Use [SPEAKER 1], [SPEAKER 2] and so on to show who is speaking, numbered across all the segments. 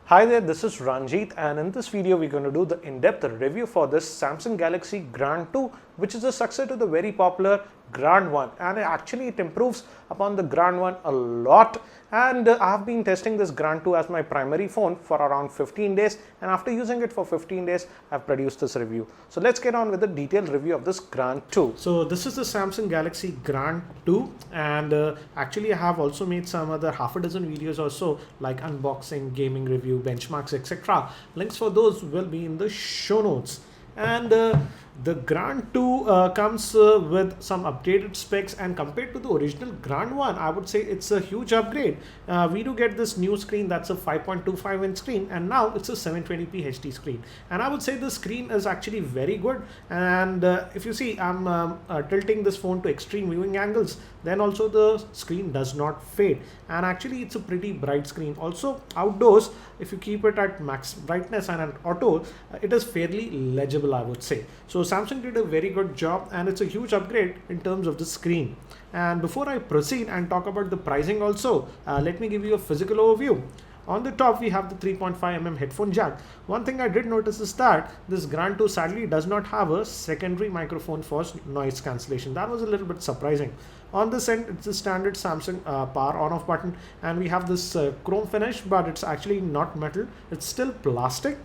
[SPEAKER 1] Hi there, this is Ranjit, and in this video we're going to do the in-depth review for this Samsung Galaxy Grand 2, which is a successor to the very popular Grand 1, and actually it improves upon the Grand 1 a lot. And I have been testing this Grand 2 as my primary phone for around 15 days, and after using it for 15 days I've produced this review. So let's get on with the detailed review of this Grand 2. So this is the Samsung Galaxy Grand 2, and actually I have also made some other half a dozen videos or so, like unboxing, gaming review, benchmarks, etc. Links for those will be in the show notes. And the Grand 2 comes with some updated specs, and compared to the original Grand 1, I would say it's a huge upgrade. We do get this new screen that's a 5.25 inch screen, and now it's a 720p HD screen. And I would say the screen is actually very good. And if you see, I'm tilting this phone to extreme viewing angles, then also the screen does not fade. And actually it's a pretty bright screen. Also outdoors, if you keep it at max brightness and at auto, it is fairly legible, I would say. So Samsung did a very good job, and it's a huge upgrade in terms of the screen. And before I proceed and talk about the pricing also, let me give you a physical overview. On the top, we have the 3.5mm headphone jack. One thing I did notice is that this Grand 2 sadly does not have a secondary microphone for noise cancellation. That was a little bit surprising. On this end, it's a standard Samsung power on off button, and we have this chrome finish, but it's actually not metal, it's still plastic.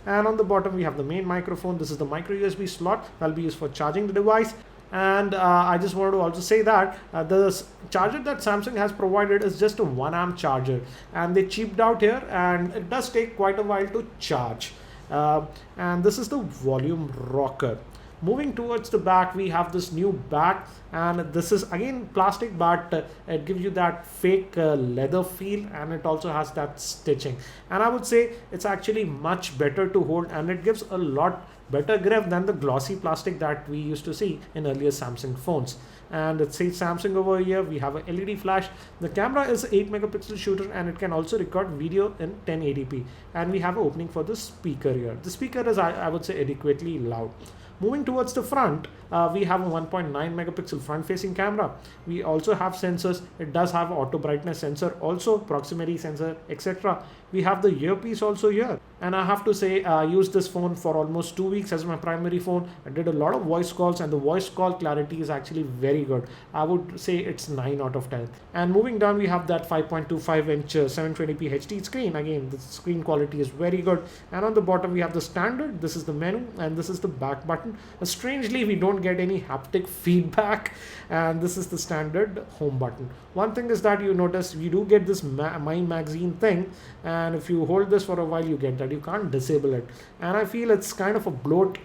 [SPEAKER 1] And on the bottom, we have the main microphone. This is the micro USB slot that'll be used for charging the device. And I just wanted to also say that the charger that Samsung has provided is just a 1 amp charger, and they cheaped out here, and it does take quite a while to charge. And this is the volume rocker. Moving towards the back, we have this new back, and this is again plastic, but it gives you that fake leather feel, and it also has that stitching. And I would say it's actually much better to hold, and it gives a lot better grip than the glossy plastic that we used to see in earlier Samsung phones. And it says Samsung over here. We have an LED flash. The camera is 8 megapixel shooter, and it can also record video in 1080p. And we have an opening for the speaker here. The speaker is, I would say, adequately loud. Moving towards the front, we have a 1.9 megapixel front facing camera. We also have sensors. It does have an auto brightness sensor, also proximity sensor, etc. We have the earpiece also here. And I have to say, I used this phone for almost 2 weeks as my primary phone. I did a lot of voice calls, and the voice call clarity is actually very good. I would say it's 9 out of 10. And moving down, we have that 5.25 inch 720p HD screen. Again, the screen quality is very good. And on the bottom, we have the standard. This is the menu, and this is the back button. Strangely, we don't get any haptic feedback, and this is the standard home button. One thing is that you notice we do get this My Magazine thing, and if you hold this for a while, you get that. You can't disable it, and I feel it's kind of a bloat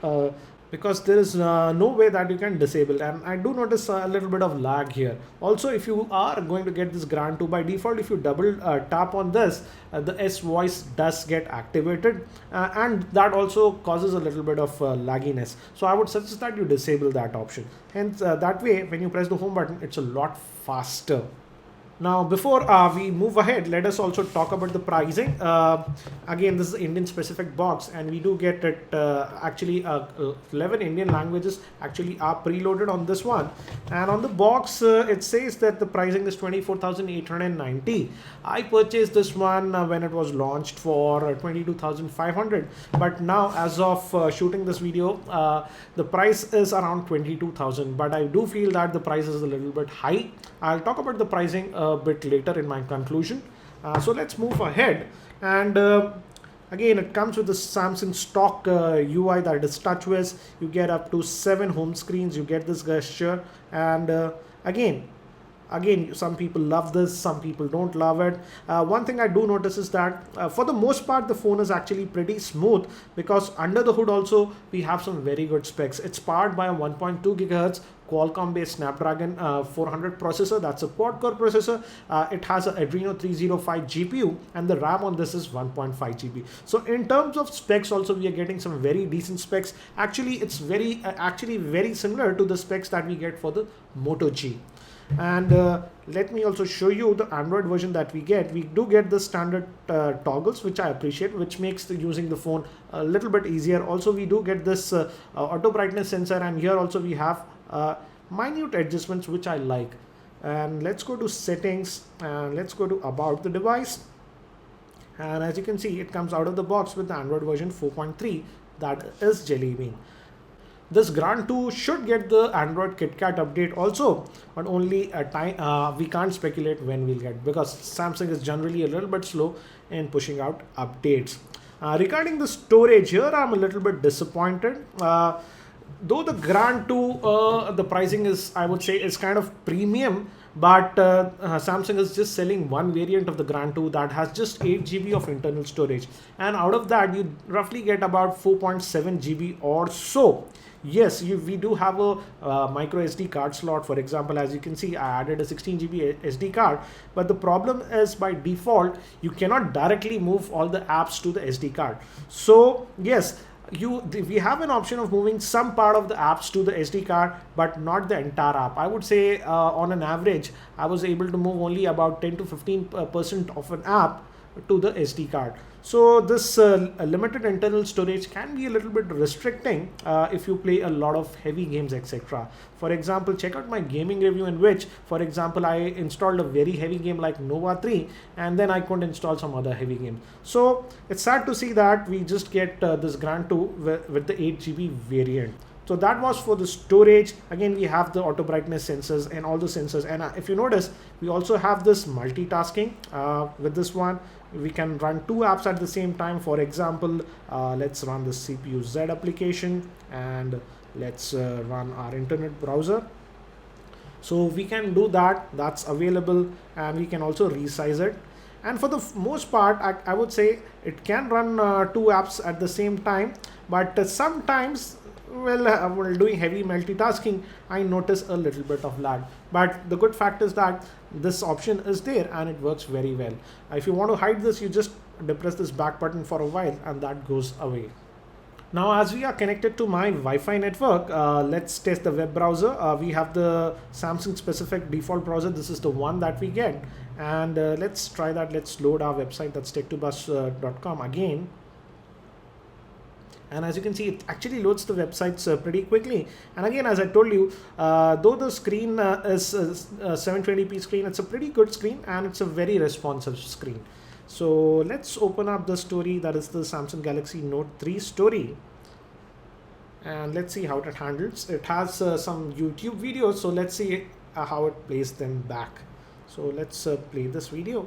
[SPEAKER 1] because there is no way that you can disable, and I do notice a little bit of lag here. Also, if you are going to get this Grand 2 by default, if you double tap on this, the S voice does get activated, and that also causes a little bit of lagginess. So I would suggest that you disable that option. Hence, that way, when you press the home button, it's a lot faster. Now, before we move ahead, let us also talk about the pricing. Again, this is Indian specific box, and we do get it actually 11 Indian languages actually are preloaded on this one. And on the box, it says that the pricing is 24,890. I purchased this one when it was launched for 22,500. But now, as of shooting this video, the price is around 22,000. But I do feel that the price is a little bit high. I'll talk about the pricing a bit later in my conclusion. So let's move ahead. And again, it comes with the Samsung stock UI that is TouchWiz. You get up to 7 home screens. You get this gesture. And again, some people love this, some people don't love it. One thing I do notice is that for the most part, the phone is actually pretty smooth, because under the hood also we have some very good specs. It's powered by a 1.2 gigahertz Qualcomm based Snapdragon 400 processor. That's a quad core processor. It has an Adreno 305 GPU, and the RAM on this is 1.5 GB. So in terms of specs also, we are getting some very decent specs. Actually, it's very similar to the specs that we get for the Moto G. And let me also show you the Android version that we get. We do get the standard toggles, which I appreciate, which makes using the phone a little bit easier. Also, we do get this auto brightness sensor, and here also we have minute adjustments, which I like. And let's go to settings, and let's go to about the device. And as you can see, it comes out of the box with the Android version 4.3, that is Jelly Bean. This Grand 2 should get the Android KitKat update also, but only a time we can't speculate when we'll get, because Samsung is generally a little bit slow in pushing out updates. Regarding the storage, here I'm a little bit disappointed. Though the Grand 2, the pricing is, I would say, is kind of premium, but Samsung is just selling one variant of the Grand 2 that has just 8 GB of internal storage, and out of that you roughly get about 4.7 GB or so. Yes, we do have a micro SD card slot. For example, as you can see, I added a 16 GB SD card, but the problem is by default you cannot directly move all the apps to the SD card. So yes, we have an option of moving some part of the apps to the SD card, but not the entire app. I would say on an average, I was able to move only about 10 to 15% of an app to the SD card. So this limited internal storage can be a little bit restricting if you play a lot of heavy games, etc. For example, check out my gaming review in which, for example, I installed a very heavy game like Nova 3, and then I couldn't install some other heavy game. So it's sad to see that we just get this Grand 2 with the 8 GB variant. So that was for the storage. Again, we have the auto brightness sensors and all the sensors. And if you notice, we also have this multitasking with this one. We can run 2 apps at the same time. For example, let's run the CPU Z application, and let's run our internet browser. So we can do that. That's available, and we can also resize it. And for the most part, I would say it can run 2 apps at the same time, but sometimes, while doing heavy multitasking, I notice a little bit of lag. But the good fact is that this option is there and it works very well. If you want to hide this, you just depress this back button for a while and that goes away. Now, as we are connected to my Wi-Fi network, let's test the web browser. We have the Samsung specific default browser. This is the one that we get. And let's try that. Let's load our website, that's tech2buzz.com again. And as you can see, it actually loads the websites pretty quickly. And again, as I told you, though the screen is a 720p screen, it's a pretty good screen and it's a very responsive screen. So let's open up the story, that is the Samsung Galaxy Note 3 story. And let's see how it handles. It has some YouTube videos, so let's see how it plays them back. So let's play this video.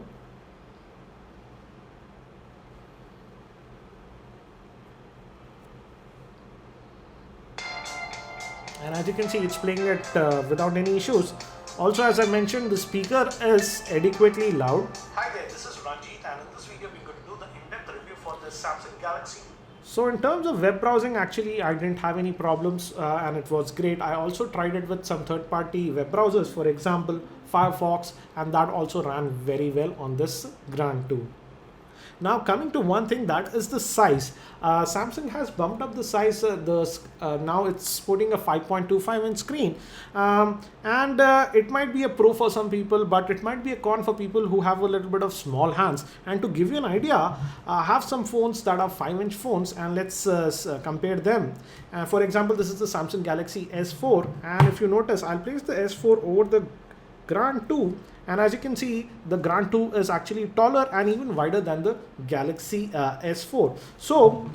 [SPEAKER 1] And as you can see, it's playing it without any issues. Also, as I mentioned, the speaker is adequately loud. Hi there, this is Ranjit, and in this video we're going to do the in-depth review for the Samsung Galaxy. So in terms of web browsing, actually I didn't have any problems and it was great. I also tried it with some third-party web browsers, for example Firefox, and that also ran very well on this Grand 2. Now coming to one thing, that is the size. Samsung has bumped up the size. Now it's sporting a 5.25 inch screen, and it might be a pro for some people, but it might be a con for people who have a little bit of small hands. And to give you an idea, I have some phones that are 5-inch phones, and let's compare them. For example, this is the Samsung Galaxy S4, and if you notice, I'll place the S4 over the Grand 2, and as you can see, the Grand 2 is actually taller and even wider than the Galaxy S4. So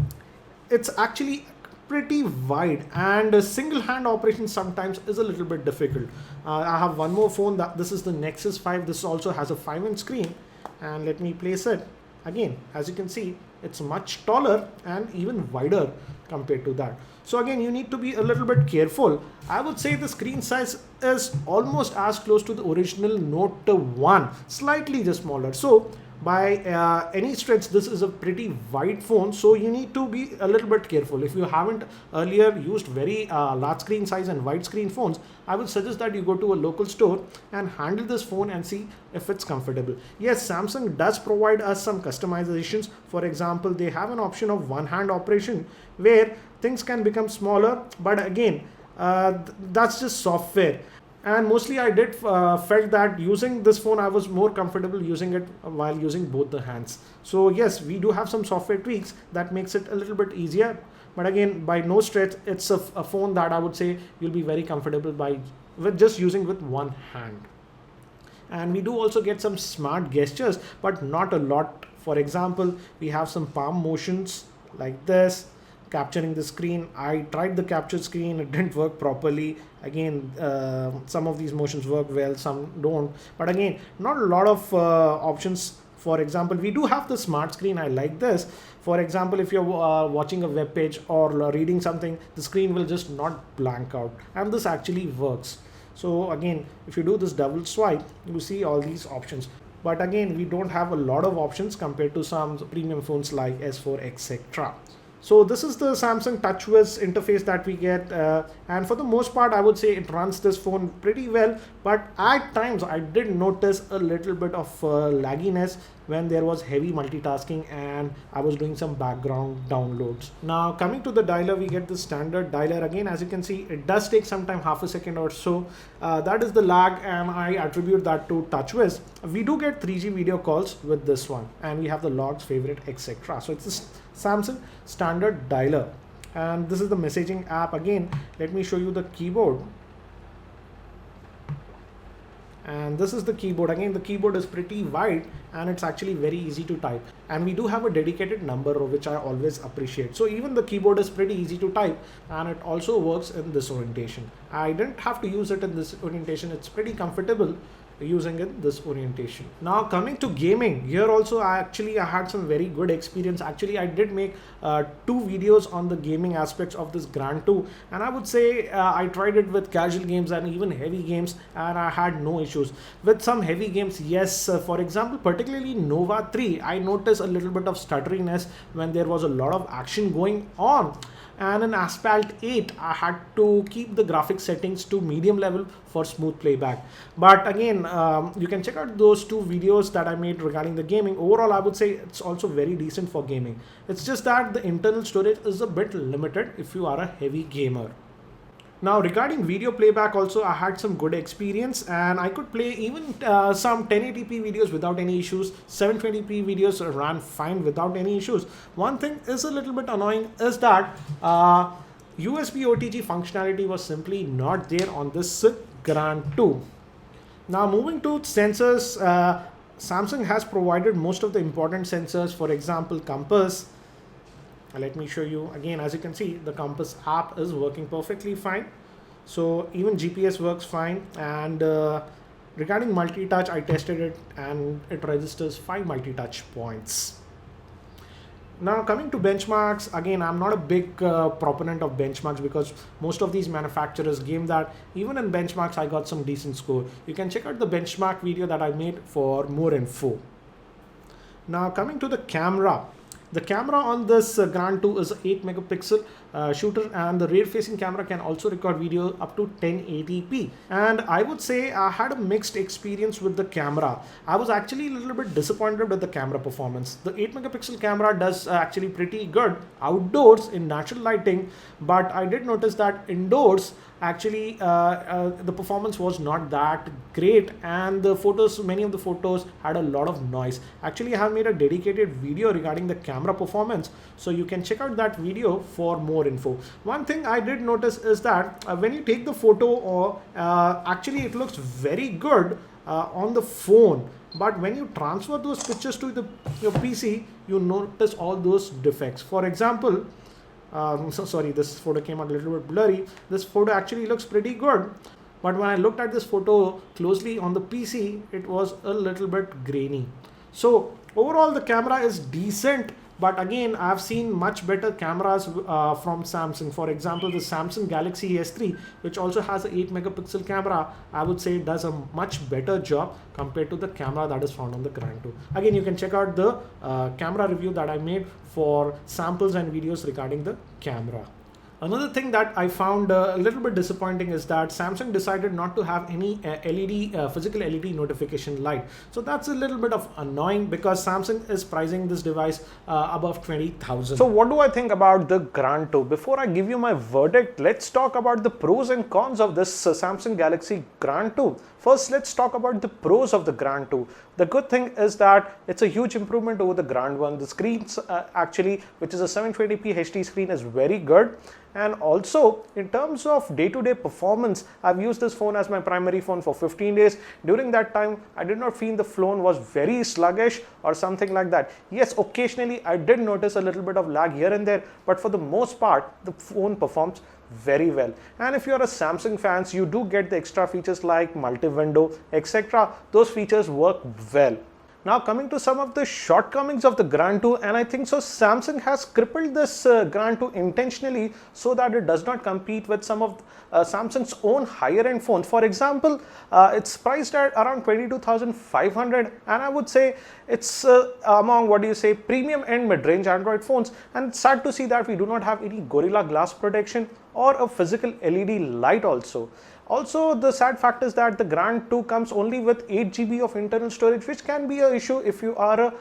[SPEAKER 1] it's actually pretty wide, and single hand operation sometimes is a little bit difficult. I have one more phone, that this is the Nexus 5. This also has a 5-inch screen, and let me place it. Again, as you can see, it's much taller and even wider compared to that. So again, you need to be a little bit careful. I would say the screen size is almost as close to the original Note 1, slightly just smaller. So by any stretch, this is a pretty wide phone, so you need to be a little bit careful. If you haven't earlier used very large screen size and wide screen phones, I would suggest that you go to a local store and handle this phone and see if it's comfortable. Yes, Samsung does provide us some customizations. For example, they have an option of one-hand operation where things can become smaller, but again, that's just software. And mostly I did felt that using this phone, I was more comfortable using it while using both the hands. So yes, we do have some software tweaks that makes it a little bit easier. But again, by no stretch, it's a phone that I would say you'll be very comfortable with just using with one hand. And we do also get some smart gestures, but not a lot For example, we have some palm motions like this, capturing the screen. I tried the capture screen, it didn't work properly. Again, some of these motions work well, some don't. But again, not a lot of options. For example, we do have the smart screen. I like this. For example, if you're watching a web page or reading something, the screen will just not blank out, and this actually works. So again, if you do this double swipe, you see all these options. But again, we don't have a lot of options compared to some premium phones like S4, etc. So this is the Samsung TouchWiz interface that we get, and for the most part I would say it runs this phone pretty well, but at times I did notice a little bit of lagginess when there was heavy multitasking and I was doing some background downloads. Now coming to the dialer, we get the standard dialer. Again, as you can see, it does take some time, half a second or so. That is the lag, and I attribute that to TouchWiz. We do get 3G video calls with this one, and we have the logs, favorite, etc. So it's a Samsung standard dialer, and this is the messaging app. Again, let me show you the keyboard. And this is the keyboard. Again, the keyboard is pretty wide and it's actually very easy to type, and we do have a dedicated number row, which I always appreciate. So even the keyboard is pretty easy to type, and it also works in this orientation. I didn't have to use it in this orientation. It's pretty comfortable using in this orientation. Now coming to gaming, here also I had some very good experience. Actually, I did make 2 videos on the gaming aspects of this Grand 2, and I would say I tried it with casual games and even heavy games, and I had no issues. With some heavy games, yes, for example, particularly Nova 3, I noticed a little bit of stutteriness when there was a lot of action going on. And in Asphalt 8, I had to keep the graphics settings to medium level for smooth playback. But again, you can check out those 2 videos that I made regarding the gaming. Overall, I would say it's also very decent for gaming. It's just that the internal storage is a bit limited if you are a heavy gamer. Now regarding video playback also, I had some good experience, and I could play even some 1080p videos without any issues. 720p videos ran fine without any issues. One thing is a little bit annoying is that USB OTG functionality was simply not there on this Grand 2. Now moving to sensors, Samsung has provided most of the important sensors. For example, compass. Let me show you again. As you can see, the compass app is working perfectly fine. So even GPS works fine. And regarding multi-touch, I tested it and it registers 5 multi-touch points. Now coming to benchmarks, again, I'm not a big proponent of benchmarks because most of these manufacturers game that. Even in benchmarks, I got some decent score. You can check out the benchmark video that I made for more info. Now coming to the camera. The camera on this Grand 2 is an 8 megapixel shooter, and the rear facing camera can also record video up to 1080p. And I would say I had a mixed experience with the camera. I was actually a little bit disappointed with the camera performance. The 8 megapixel camera does actually pretty good outdoors in natural lighting, but I did notice that indoors actually the performance was not that great, and the photos, many of the photos had a lot of noise. Actually, I have made a dedicated video regarding the camera performance, so you can check out that video for more info. One thing I did notice is that when you take the photo, actually it looks very good on the phone, but when you transfer those pictures to your PC, you notice all those defects. For example, so sorry, this photo came out a little bit blurry. This photo actually looks pretty good, but when I looked at this photo closely on the PC, it was a little bit grainy. So overall, the camera is decent, but again, I've seen much better cameras from Samsung. For example, the Samsung Galaxy S3, which also has an 8 megapixel camera, I would say it does a much better job compared to the camera that is found on the Grand 2. Again, you can check out the camera review that I made for samples and videos regarding the camera. Another thing that I found a little bit disappointing is that Samsung decided not to have any physical LED notification light. So that's a little bit of annoying because Samsung is pricing this device above 20,000. So what do I think about the Grand 2? Before I give you my verdict, let's talk about the pros and cons of this Samsung Galaxy Grand 2. First, let's talk about the pros of the Grand 2. The good thing is that it's a huge improvement over the Grand 1. The screens actually, which is a 720p HD screen, is very good. And also in terms of day-to-day performance, I've used this phone as my primary phone for 15 days. During that time, I did not feel the phone was very sluggish or something like that. Yes, occasionally I did notice a little bit of lag here and there, but for the most part, the phone performs very well. And if you're a Samsung fans, you do get the extra features like multi-window, etc. Those features work well. Now coming to some of the shortcomings of the Grand 2, and I think so Samsung has crippled this Grand 2 intentionally so that it does not compete with some of Samsung's own higher end phones. For example, it's priced at around 22,500, and I would say it's among premium end mid-range Android phones. And it's sad to see that we do not have any Gorilla Glass protection or a physical LED light also. Also, the sad fact is that the Grand 2 comes only with 8 GB of internal storage, which can be an issue if you are a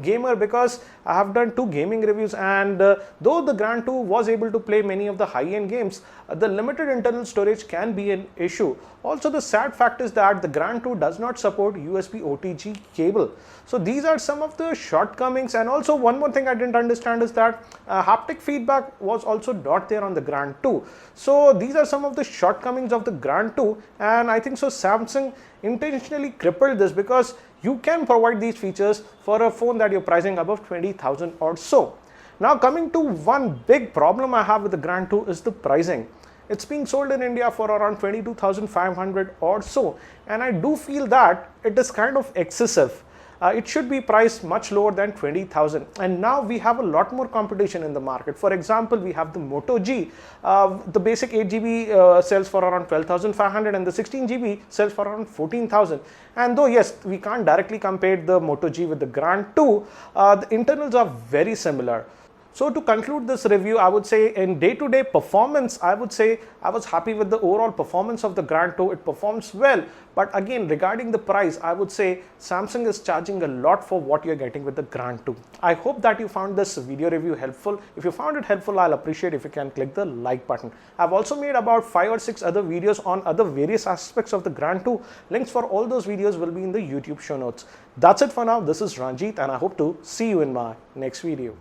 [SPEAKER 1] gamer, because I have done 2 gaming reviews, and though the Grand 2 was able to play many of the high-end games, the limited internal storage can be an issue. Also, the sad fact is that the Grand 2 does not support USB OTG cable. So these are some of the shortcomings. And also one more thing I didn't understand is that haptic feedback was also not there on the Grand 2. So these are some of the shortcomings of the Grand 2, and I think so Samsung intentionally crippled this, because you can provide these features for a phone that you're pricing above 20,000 or so. Now coming to one big problem I have with the Grand 2 is the pricing. It's being sold in India for around 22,500 or so, and I do feel that it is kind of excessive. It should be priced much lower than 20,000. And now we have a lot more competition in the market. For example, we have the Moto G. The basic 8 GB sells for around 12,500, and the 16 GB sells for around 14,000. And though yes, we can't directly compare the Moto G with the Grand 2, the internals are very similar. So to conclude this review, I would say in day-to-day performance, I would say I was happy with the overall performance of the Grand 2. It performs well. But again, regarding the price, I would say Samsung is charging a lot for what you're getting with the Grand 2. I hope that you found this video review helpful. If you found it helpful, I'll appreciate if you can click the like button. I've also made about 5 or 6 other videos on other various aspects of the Grand 2. Links for all those videos will be in the YouTube show notes. That's it for now. This is Ranjit, and I hope to see you in my next video.